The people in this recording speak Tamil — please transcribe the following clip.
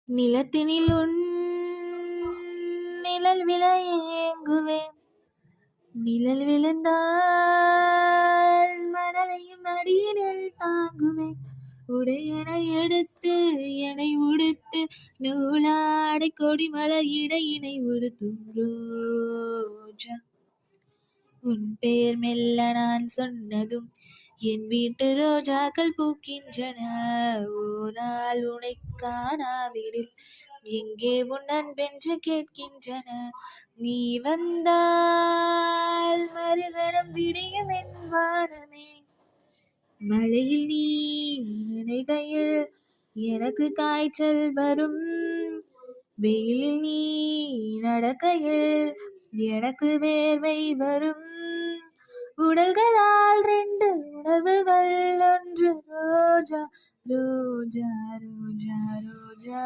நிலத்தினில் உன் நிழல் விழ ஏங்குவேன். நிழல் விழுந்தால் மணலையும் அடியினில் தாங்குவேன். உடையணை எடுத்து என்னை உடுத்து நூலாடை கொடிமலர் இடையினை உடுத்தும் ரோஜா. உன் பெயர் மெல்ல நான் சொன்னதும் என் வீட்டு ரோஜாக்கள் பூக்கின்றன. ஓனால் உனை காணாவிடில் எங்கே உன் அன்பென்று கேட்கின்றன. நீ வந்தால் மறுகணம் விடியும் என் வானமே. மழையில் நீ நினைகையில் எனக்கு காய்ச்சல் வரும். வெயிலில் நீ நடக்கையில் எனக்கு வேர்வை வரும். உடல்களால் 2 உணர்வுகள் ஒன்று. ரோஜா ரோஜா ரோஜா ரோஜா.